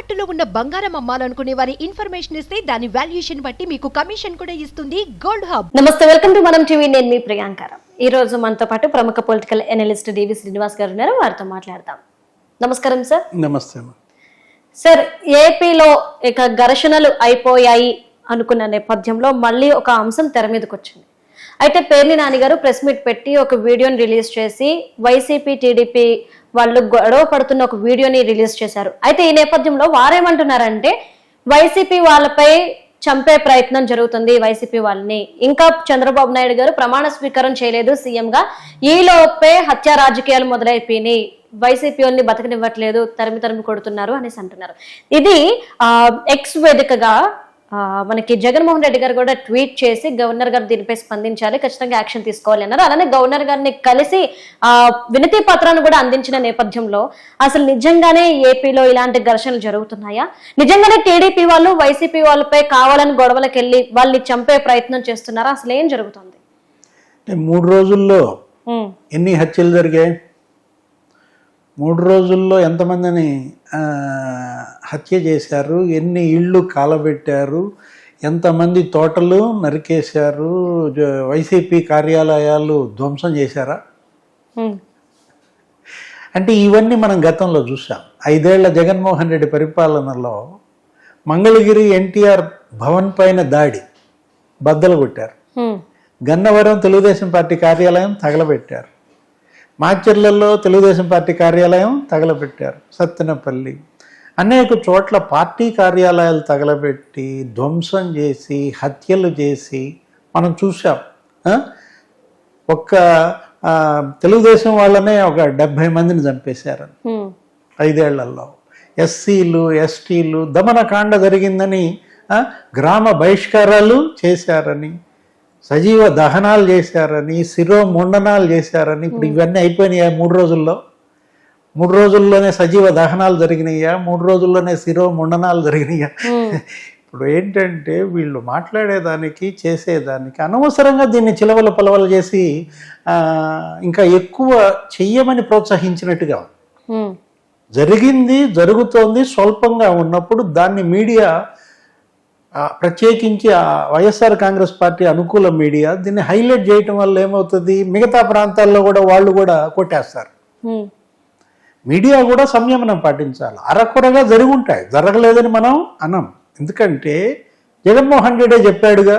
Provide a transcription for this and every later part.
తాకట్టులో ఉన్న బంగారం అమ్మాలనుకునే వారి ఇన్ఫర్మేషన్ ఇస్తే దాని వాల్యుయేషన్ బట్టి మీకు కమిషన్ కూడా ఇస్తుంది గోల్డ్ హబ్. నమస్తే, వెల్కమ్ టు మనం టీవీ. నేను మీ ప్రియాంకరం. ఈ రోజు మనతో పాటు ప్రముఖ పొలిటికల్ అనలిస్ట్ డివి శ్రీనివాస్ గారు ఉన్నారు. వారితో మాట్లాడదాం. నమస్కారం సార్. నమస్తే సార్. ఏపీలో ఇక ఘర్షణలు అయిపోయాయి అనుకున్న నేపథ్యంలో మళ్ళీ ఒక అంశం తెర మీదకి వచ్చింది. అయితే పేర్ని నాని గారు ప్రెస్ మీట్ పెట్టి ఒక వీడియోని రిలీజ్ చేసి వైసీపీ టీడీపీ వాళ్ళు గొడవ పడుతున్న ఒక వీడియోని రిలీజ్ చేశారు. అయితే ఈ నేపథ్యంలో వారేమంటున్నారంటే వైసీపీ వాళ్ళపై చంపే ప్రయత్నం జరుగుతుంది, వైసీపీ వాళ్ళని. ఇంకా చంద్రబాబు నాయుడు గారు ప్రమాణ స్వీకారం చేయలేదు సీఎంగా, ఈలోపే హత్య రాజకీయాలు మొదలైపోయినాయి, వైసీపీ వాళ్ళని బతకనివ్వట్లేదు, తరిమి కొడుతున్నారు అనేసి అంటున్నారు. ఇది ఎక్స్ వేదికగా మనకి జగన్మోహన్ రెడ్డి గారు కూడా ట్వీట్ చేసి గవర్నర్ గారు దీనిపై స్పందించాలి, ఖచ్చితంగా యాక్షన్ తీసుకోవాలి అన్నారు. అలానే గవర్నర్ గారిని కలిసి వినతి పత్రాన్ని కూడా అందించిన నేపథ్యంలో అసలు నిజంగానే ఏపీలో ఇలాంటి ఘర్షణలు జరుగుతున్నాయా? నిజంగానే టీడీపీ వాళ్ళు వైసీపీ వాళ్ళపై కావాలని గొడవలకు వెళ్ళి వాళ్ళని చంపే ప్రయత్నం చేస్తున్నారా? అసలు ఏం జరుగుతుంది? 3 రోజుల్లో ఎన్ని హత్యలు జరిగాయి? 3 రోజుల్లో ఎంతమందిని హత్య చేశారు? ఎన్ని ఇళ్ళు కాలబెట్టారు? ఎంతమంది తోటలు నరికేశారు? వైసీపీ కార్యాలయాలు ధ్వంసం చేశారా? అంటే ఇవన్నీ మనం గతంలో చూసాం. 5 ఏళ్ల జగన్మోహన్ రెడ్డి పరిపాలనలో మంగళగిరి ఎన్టీఆర్ భవన్ పైన దాడి, బద్దలు కొట్టారు. గన్నవరం తెలుగుదేశం పార్టీ కార్యాలయం తగలబెట్టారు. మాచర్లలో తెలుగుదేశం పార్టీ కార్యాలయం తగలబెట్టారు. సత్తెనపల్లి అనేక చోట్ల పార్టీ కార్యాలయాలు తగలబెట్టి ధ్వంసం చేసి హత్యలు చేసి మనం చూసాం. ఒక్క తెలుగుదేశం వాళ్ళనే ఒక 70 మందిని చంపేశారు 5 ఏళ్లలో. ఎస్సీలు ఎస్టీలు దమనకాండ జరిగిందని గ్రామ బహిష్కారాలు చేశారని, సజీవ దహనాలు చేశారని, శిరోముండనాలు చేశారని. ఇప్పుడు ఇవన్నీ అయిపోయినాయా 3 రోజుల్లో? 3 రోజుల్లోనే సజీవ దహనాలు జరిగినాయా? 3 రోజుల్లోనే శిరోముండనాలు జరిగినాయా? ఇప్పుడు ఏంటంటే వీళ్ళు మాట్లాడేదానికి చేసేదానికి అనవసరంగా దీన్ని చిలవల పొలవలు చేసి ఇంకా ఎక్కువ చెయ్యమని ప్రోత్సహించినట్టుగా జరిగింది, జరుగుతోంది. స్వల్పంగా ఉన్నప్పుడు దాన్ని మీడియా, ప్రత్యేకించి వైఎస్ఆర్ కాంగ్రెస్ పార్టీ అనుకూల మీడియా దీన్ని హైలైట్ చేయటం వల్ల ఏమవుతుంది, మిగతా ప్రాంతాల్లో కూడా వాళ్ళు కూడా కొట్టేస్తారు. మీడియా కూడా సంయమనం పాటించాలి. అరకొరగా జరిగి ఉంటాయి, జరగలేదని మనం అనం. ఎందుకంటే జగన్మోహన్ రెడ్డి చెప్పాడుగా,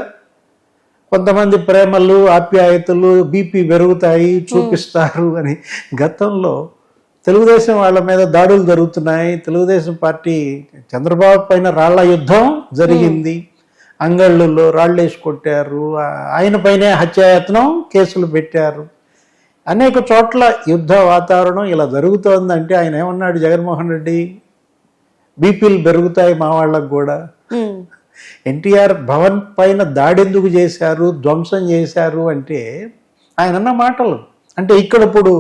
కొంతమంది ప్రేమలు ఆప్యాయతలు బీపీ పెరుగుతాయి చూపిస్తారు అని. గతంలో తెలుగుదేశం వాళ్ళ మీద దాడులు జరుగుతున్నాయి. తెలుగుదేశం పార్టీ చంద్రబాబు పైన రాళ్ల యుద్ధం జరిగింది. అంగళ్ళులో రాళ్ళేసి కొట్టారు. ఆయన పైనే హత్యాయత్నం కేసులు పెట్టారు. అనేక చోట్ల యుద్ధ వాతావరణం ఇలా జరుగుతోందంటే ఆయన ఏమన్నాడు జగన్మోహన్ రెడ్డి? బీపీలు పెరుగుతాయి మా వాళ్ళకు కూడా. ఎన్టీఆర్ భవన్ పైన దాడెందుకు చేశారు, ధ్వంసం చేశారు అంటే ఆయన అన్న మాటలు. అంటే ఇక్కడ ఇప్పుడు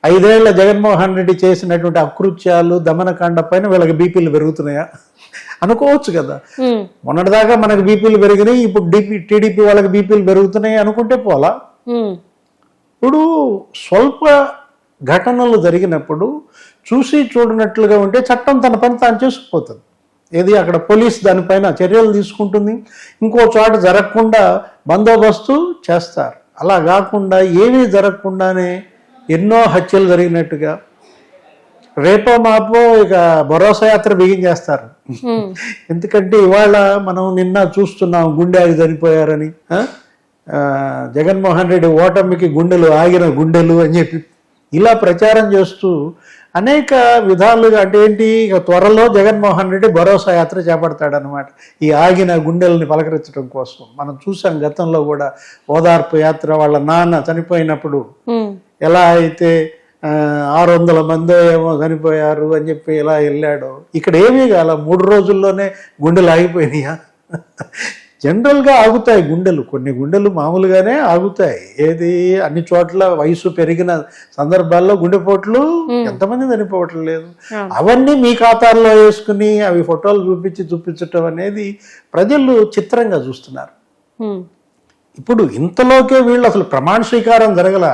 5 ఏళ్ల జగన్మోహన్ రెడ్డి చేసినటువంటి అకృత్యాలు దమనకాండ పైన వీళ్ళకి బీపీలు పెరుగుతున్నాయా అనుకోవచ్చు కదా. మొన్నటిదాకా మనకు బీపీలు పెరిగినాయి, ఇప్పుడు టీడీపీ వాళ్ళకి బీపీలు పెరుగుతున్నాయి అనుకుంటే పోలా. ఇప్పుడు స్వల్ప ఘటనలు జరిగినప్పుడు చూసి చూడనట్లుగా ఉంటే చట్టం తన పని తాను చేసుకుపోతుంది. ఏది అక్కడ పోలీస్ దానిపైన చర్యలు తీసుకుంటుంది, ఇంకో చోట జరగకుండా బందోబస్తు చేస్తారు. అలా కాకుండా ఏమీ జరగకుండానే ఎన్నో హత్యలు జరిగినట్టుగా రేపో మాపో ఇక భరోసా యాత్ర బిగించేస్తారు. ఎందుకంటే ఇవాళ మనం నిన్న చూస్తున్నాం గుండె ఆగి చనిపోయారని, జగన్మోహన్ రెడ్డి ఓటమికి గుండెలు ఆగిన గుండెలు అని చెప్పి ఇలా ప్రచారం చేస్తూ అనేక విధాలుగా. అంటే ఏంటి, ఇక త్వరలో జగన్మోహన్ రెడ్డి భరోసా యాత్ర చేపడతాడనమాట ఈ ఆగిన గుండెల్ని పలకరించడం కోసం. మనం చూసాం గతంలో కూడా ఓదార్పు యాత్ర. వాళ్ళ నాన్న చనిపోయినప్పుడు ఎలా అయితే 600 మంది ఏమో చనిపోయారు అని చెప్పి ఎలా వెళ్ళాడో, ఇక్కడ ఏమీ కాల 3 రోజుల్లోనే గుండెలు ఆగిపోయినాయా? జనరల్గా ఆగుతాయి గుండెలు, కొన్ని గుండెలు మామూలుగానే ఆగుతాయి. ఏది అన్ని చోట్ల వయసు పెరిగిన సందర్భాల్లో గుండెపోట్లు ఎంతమంది చనిపోవటం లేదు. అవన్నీ మీ ఖాతాల్లో వేసుకుని అవి ఫోటోలు చూపించటం అనేది ప్రజలు చిత్రంగా చూస్తున్నారు. ఇప్పుడు ఇంతలోకే వీళ్ళు అసలు ప్రమాణ స్వీకారం జరగల,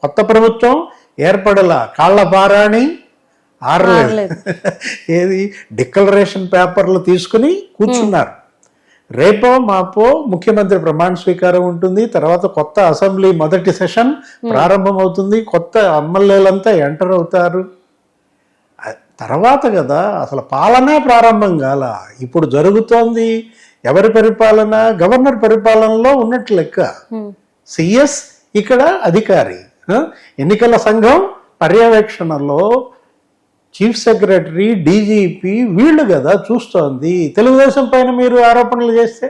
కొత్త ప్రభుత్వం ఏర్పడలా, కాళ్ల పారాణి ఆరలేదు. ఏది డిక్లరేషన్ పేపర్లు తీసుకుని కూర్చున్నారు. రేపో మాపో ముఖ్యమంత్రి ప్రమాణ స్వీకారం ఉంటుంది, తర్వాత కొత్త అసెంబ్లీ మొదటి సెషన్ ప్రారంభం అవుతుంది, కొత్త ఎమ్మెల్యేలంతా ఎంటర్ అవుతారు. తర్వాత కదా అసలు పాలనే ప్రారంభం కాల. ఇప్పుడు జరుగుతోంది ఎవరి పరిపాలన? గవర్నర్ పరిపాలనలో ఉన్నట్టు లెక్క. సిఎస్ ఇక్కడ అధికారి, ఎన్నికల సంఘం పర్యవేక్షణలో చీఫ్ సెక్రటరీ, డీజీపీ వీళ్ళు కదా చూస్తోంది. తెలుగుదేశం పైన మీరు ఆరోపణలు చేస్తే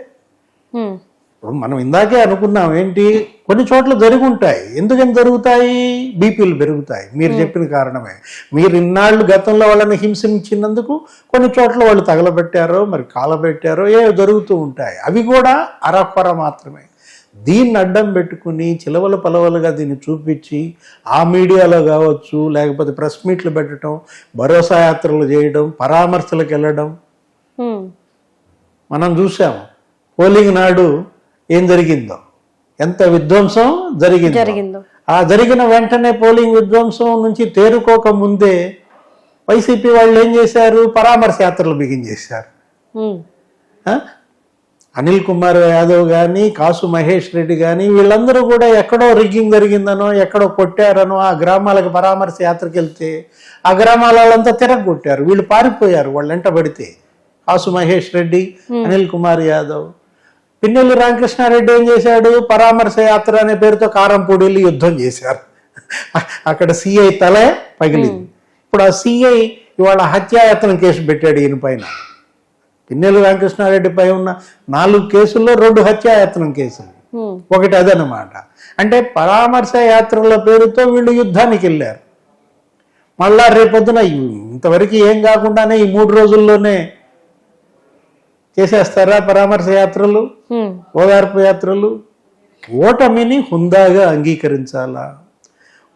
ఇప్పుడు మనం ఇందాకే అనుకున్నాం ఏంటి, కొన్ని చోట్ల జరిగి ఉంటాయి. ఎందుకని జరుగుతాయి? బీపీలు పెరుగుతాయి. మీరు చెప్పిన కారణమే. మీరు ఇన్నాళ్ళు గతంలో వాళ్ళని హింసించినందుకు కొన్ని చోట్ల వాళ్ళు తగలబెట్టారో మరి కాలబెట్టారో జరుగుతూ ఉంటాయి. అవి కూడా అరకొర మాత్రమే. దీన్ని అడ్డం పెట్టుకుని చిలవలు పలవలుగా దీన్ని చూపించి ఆ మీడియాలో కావచ్చు, లేకపోతే ప్రెస్ మీట్లు పెట్టడం, భరోసా యాత్రలు చేయడం, పరామర్శలకు వెళ్ళడం మనం చూసాము. పోలింగ్ నాడు ఏం జరిగిందో, ఎంత విధ్వంసం జరిగిందో. ఆ జరిగిన వెంటనే పోలింగ్ విధ్వంసం నుంచి తేరుకోక ముందే వైసీపీ వాళ్ళు ఏం చేశారు? పరామర్శ యాత్రలు బిగించేశారు. అనిల్ కుమార్ యాదవ్ కానీ, కాసు మహేష్ రెడ్డి కానీ వీళ్ళందరూ కూడా ఎక్కడో రిగ్గింగ్ జరిగిందనో, ఎక్కడో కొట్టారనో ఆ గ్రామాలకు పరామర్శ యాత్రకి వెళ్తే ఆ గ్రామాల వాళ్ళంతా తిరగొట్టారు. వీళ్ళు పారిపోయారు వాళ్ళు వెంట పడితే. కాసు మహేష్ రెడ్డి, అనిల్ కుమార్ యాదవ్. పిన్నెల్లి రామకృష్ణారెడ్డి ఏం చేశాడు? పరామర్శ యాత్ర అనే పేరుతో కారంపూడిలో యుద్ధం చేశారు. అక్కడ సిఐ తలే పగిలింది. ఇప్పుడు ఆ సిఐ ఇవాళ హత్యాయత్నం కేసు పెట్టాడు ఈయన పైన. పిన్నెల్లి రామకృష్ణారెడ్డిపై ఉన్న 4 కేసుల్లో 2 హత్యాయత్నం కేసులు, ఒకటి అదనమాట. అంటే పరామర్శ యాత్రల పేరుతో వీళ్ళు యుద్ధానికి వెళ్ళారు. మళ్ళా రేపొద్దున ఇంతవరకు ఏం కాకుండానే ఈ 3 రోజుల్లోనే చేసేస్తారా పరామర్శ యాత్రలు, ఓదార్పు యాత్రలు? ఓటమిని హుందాగా అంగీకరించాలా?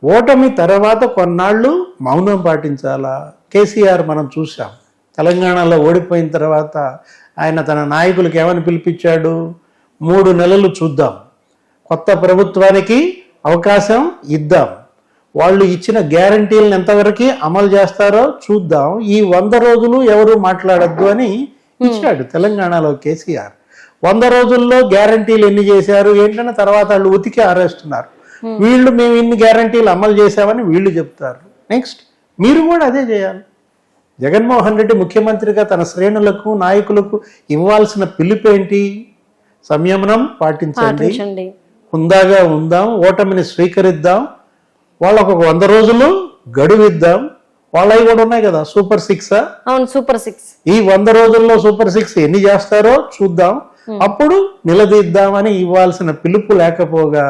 ఓటమి తర్వాత కొన్నాళ్ళు మౌనం పాటించాలా? కేసీఆర్ మనం చూసాం, తెలంగాణలో ఓడిపోయిన తర్వాత ఆయన తన నాయకులకు ఏమని పిలిపించాడు? 3 నెలలు చూద్దాం, కొత్త ప్రభుత్వానికి అవకాశం ఇద్దాం, వాళ్ళు ఇచ్చిన గ్యారంటీలను ఎంతవరకు అమలు చేస్తారో చూద్దాం, ఈ 100 రోజులు ఎవరు మాట్లాడద్దు అని ఇచ్చాడు తెలంగాణలో కేసీఆర్. 100 రోజుల్లో గ్యారంటీలు ఎన్ని చేశారు ఏంటనే తర్వాత వాళ్ళు ఉతికి ఆరేస్తున్నారు. వీళ్ళు మేము ఇన్ని గ్యారంటీలు అమలు చేశామని వీళ్ళు చెప్తారు. నెక్స్ట్ మీరు కూడా అదే చేయాలి. జగన్మోహన్ రెడ్డి ముఖ్యమంత్రిగా తన శ్రేణులకు, నాయకులకు ఇవ్వాల్సిన పిలుపేంటి? సంయమనం పాటించండి, హుందాగా ఉందాం, ఓటమిని స్వీకరిద్దాం, వాళ్ళకు 100 రోజులు గడువిద్దాం. వాళ్ళవి కూడా ఉన్నాయి కదా, సూపర్ 6. అవును, సూపర్ 6. ఈ 100 రోజుల్లో సూపర్ 6 ఎన్ని చేస్తారో చూద్దాం, అప్పుడు నిలదీద్దామని ఇవ్వాల్సిన పిలుపు లేకపోగా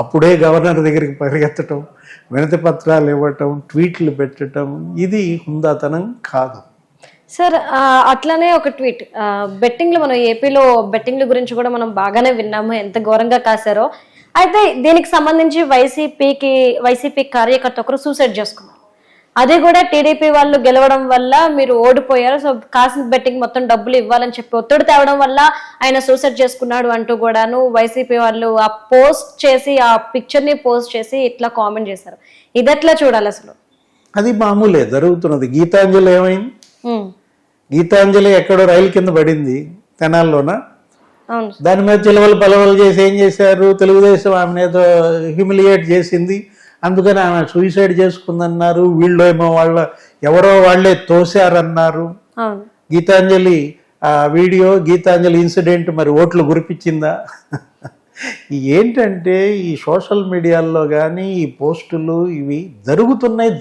అప్పుడే గవర్నర్ దగ్గరికి పరిగెత్తటం, వినతి పత్రాలు ఇవ్వటం, ట్వీట్లు పెట్టడం, ఇది హుందాతనం కాదు. సార్ అట్లానే ఒక ట్వీట్, బెట్టింగ్లు మనం ఏపీలో బెట్టింగ్ల గురించి కూడా మనం బాగానే విన్నాము, ఎంత ఘోరంగా కాశారో. అయితే దీనికి సంబంధించి వైసీపీ కార్యకర్త ఒకరు సూసైడ్ చేసుకున్నారు. అది కూడా టీడీపీ వాళ్ళు గెలవడం వల్ల మీరు ఓడిపోయారు, సో కాసిన బెట్టింగ్ మొత్తం డబ్బులు ఇవ్వాలని చెప్పి ఒత్తిడి తేవడం వల్ల ఆయన సూసైడ్ చేసుకున్నాడు అంటూ కూడాను వైసీపీ వాళ్ళు ఆ పిక్చర్ ని పోస్ట్ చేసి ఇట్లా కామెంట్ చేశారు. ఇది ఎట్లా చూడాలి అసలు? అది మామూలే జరుగుతున్నది. గీతాంజలి ఏమైంది? గీతాంజలి ఎక్కడో రైలు కింద పడింది తెనాల్లోన. దాని మీద చిలవలు పలవలు చేసి ఏం చేశారు? తెలుగుదేశం ఆమె ఏదో హ్యూమిలియేట్ చేసింది, అందుకని ఆమె సూసైడ్ చేసుకుందన్నారు. వీళ్ళు ఏమో ఎవరో వాళ్ళే తోశారన్నారు. గీతాంజలి ఆ వీడియో, గీతాంజలి ఇన్సిడెంట్ మరి ఓట్లు గురిపించిందా? ఏంటంటే ఈ సోషల్ మీడియాల్లో కానీ ఈ పోస్టులు ఇవి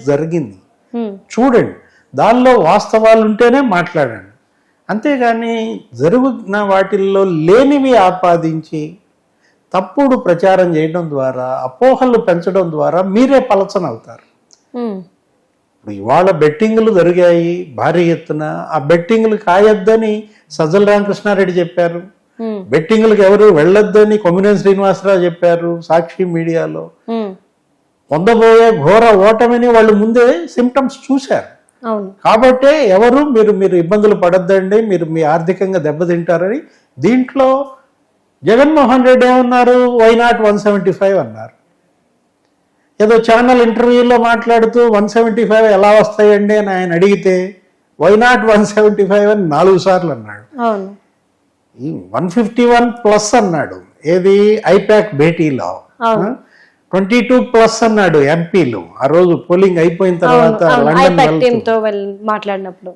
జరిగింది చూడండి, దానిలో వాస్తవాలు ఉంటేనే మాట్లాడండి. అంతేగాని జరుగుతున్న వాటిల్లో లేనివి ఆపాదించి తప్పుడు ప్రచారం చేయడం ద్వారా, అపోహలు పెంచడం ద్వారా మీరే పలచన అవుతారు. ఇప్పుడు ఇవాళ బెట్టింగ్లు జరిగాయి భారీ ఎత్తున. ఆ బెట్టింగ్లు కాయొద్దని సజ్జల రామకృష్ణారెడ్డి చెప్పారు, బెట్టింగ్లకు ఎవరు వెళ్ళొద్దని కొమ్మినేని శ్రీనివాసరావు చెప్పారు సాక్షి మీడియాలో. పొందబోయే ఘోర ఓటమిని వాళ్ళు ముందే సిమ్టమ్స్ చూశారు. కాబట్టి మీరు ఇబ్బందులు పడొద్దండి, మీరు మీ ఆర్థికంగా దెబ్బతింటారని. దీంట్లో జగన్మోహన్ రెడ్డి ఏమన్నారు? వై నాట్ 175 అన్నారు. ఏదో ఛానల్ ఇంటర్వ్యూలో మాట్లాడుతూ 175 ఎలా వస్తాయండి అని ఆయన అడిగితే వై నాట్ 175 అని 4 సార్లు అన్నాడు. అవును. ఈ 151+ అన్నాడు ఏది ఐపాక్ భేటీలో, 22+ అన్నాడు ఎంపీలు ఆ రోజు పోలింగ్ అయిపోయిన తర్వాత లండన్ వెళ్తూ. మాట్లాడినప్పుడు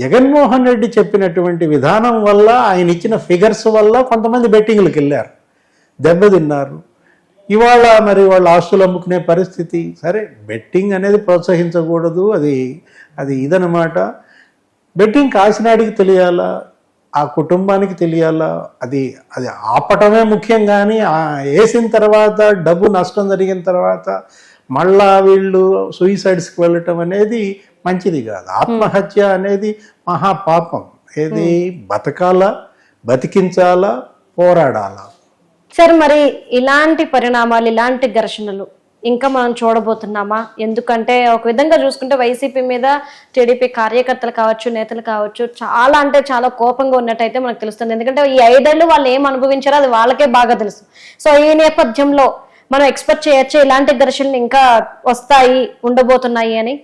జగన్మోహన్ రెడ్డి చెప్పినటువంటి విధానం వల్ల, ఆయన ఇచ్చిన ఫిగర్స్ వల్ల కొంతమంది బెట్టింగ్లకు వెళ్ళారు, దెబ్బతిన్నారు. ఇవాళ మరి వాళ్ళ ఆస్తులు అమ్ముకునే పరిస్థితి. సరే, బెట్టింగ్ అనేది ప్రోత్సహించకూడదు, అది ఇదనమాట. బెట్టింగ్ కాసినాడికి తెలియాలా, ఆ కుటుంబానికి తెలియాలా, అది ఆపటమే ముఖ్యం. కానీ వేసిన తర్వాత డబ్బు నష్టం జరిగిన తర్వాత మళ్ళా వీళ్ళు సూయిసైడ్స్కి వెళ్ళటం అనేది మంచిది కాదు. ఆత్మహత్య అనేది మహాపాపం. ఏది బతకాలా, బతికించాలా, పోరాడాలా. సార్, మరి ఇలాంటి పరిణామాలు, ఇలాంటి ఘర్షణలు ఇంకా మనం చూడబోతున్నామా? ఎందుకంటే ఒక విధంగా చూసుకుంటే వైసీపీ మీద టీడీపీ కార్యకర్తలు కావచ్చు, నేతలు కావచ్చు, చాలా అంటే చాలా కోపంగా ఉన్నట్టయితే మనకు తెలుస్తుంది. ఎందుకంటే ఈ 5 ఏళ్ళు వాళ్ళు ఏం అనుభవించారో అది వాళ్ళకే బాగా తెలుసు. సో ఈ నేపథ్యంలో మనం ఎక్స్పెక్ట్ చేయొచ్చు ఇలాంటి ఘర్షణలు ఇంకా వస్తాయి, ఉండబోతున్నాయి అని?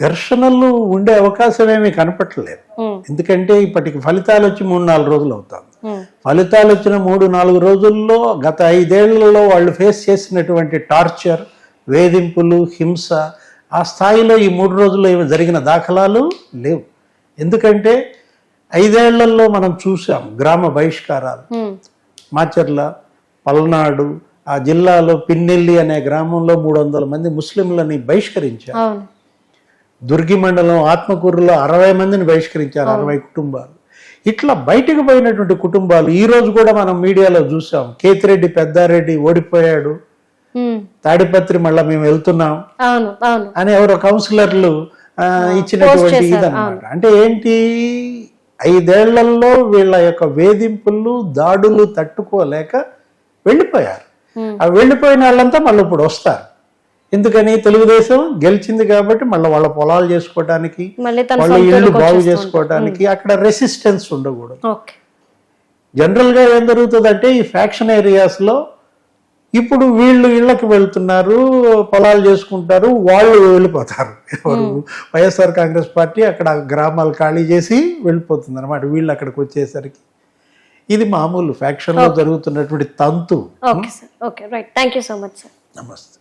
ఘర్షణలు ఉండే అవకాశం ఏమీ కనపట్టలేదు. ఎందుకంటే ఇప్పటికి ఫలితాలు వచ్చి 3-4 రోజులు అవుతాం. ఫలితాలు వచ్చిన 3-4 రోజుల్లో గత 5 ఏళ్లలో వాళ్ళు ఫేస్ చేసినటువంటి టార్చర్, వేధింపులు, హింస ఆ స్థాయిలో ఈ 3 రోజుల్లో ఏమి జరిగిన దాఖలాలు లేవు. ఎందుకంటే 5 ఏళ్లలో మనం చూసాం గ్రామ బహిష్కారాలు. మాచర్ల, పల్నాడు, ఆ జిల్లాలో పిన్నెల్లి అనే గ్రామంలో 300 మంది ముస్లింలని బహిష్కరించారు. దుర్గి మండలం ఆత్మకూరులో 60 మందిని బహిష్కరించారు, 60 కుటుంబాలు. ఇట్లా బయటకు పోయినటువంటి కుటుంబాలు ఈ రోజు కూడా మనం మీడియాలో చూసాం. కేతిరెడ్డి పెద్దారెడ్డి ఓడిపోయాడు, తాడిపత్రి మళ్ళా మేము వెళ్తున్నాం అని ఎవరో కౌన్సిలర్లు ఇచ్చినటువంటి ఇదన్నమాట. అంటే ఏంటి, 5 ఏళ్లలో వీళ్ళ యొక్క వేధింపులు, దాడులు తట్టుకోలేక వెళ్ళిపోయారు. ఆ వెళ్ళిపోయిన వాళ్ళంతా మళ్ళీ ఇప్పుడు వస్తారు. ఎందుకని, తెలుగుదేశం గెలిచింది కాబట్టి మళ్ళీ వాళ్ళ పొలాలు చేసుకోవడానికి, వాళ్ళ ఇళ్ళు బాగు చేసుకోవడానికి అక్కడ రెసిస్టెన్స్ ఉండకూడదు. జనరల్ గా ఏం జరుగుతుందంటే ఈ ఫ్యాక్షన్ ఏరియాస్ లో ఇప్పుడు వీళ్ళు ఇళ్ళకి వెళ్తున్నారు, పొలాలు చేసుకుంటారు, వాళ్ళు వెళ్ళిపోతారు. ఎవరు, వైఎస్ఆర్ కాంగ్రెస్ పార్టీ అక్కడ గ్రామాలు ఖాళీ చేసి వెళ్ళిపోతుంది అనమాట వీళ్ళు అక్కడికి వచ్చేసరికి. ఇది మామూలు ఫ్యాక్షన్ లో జరుగుతున్నటువంటి తంతు. Okay sir, okay, right, thank you so much sir. నమస్తే.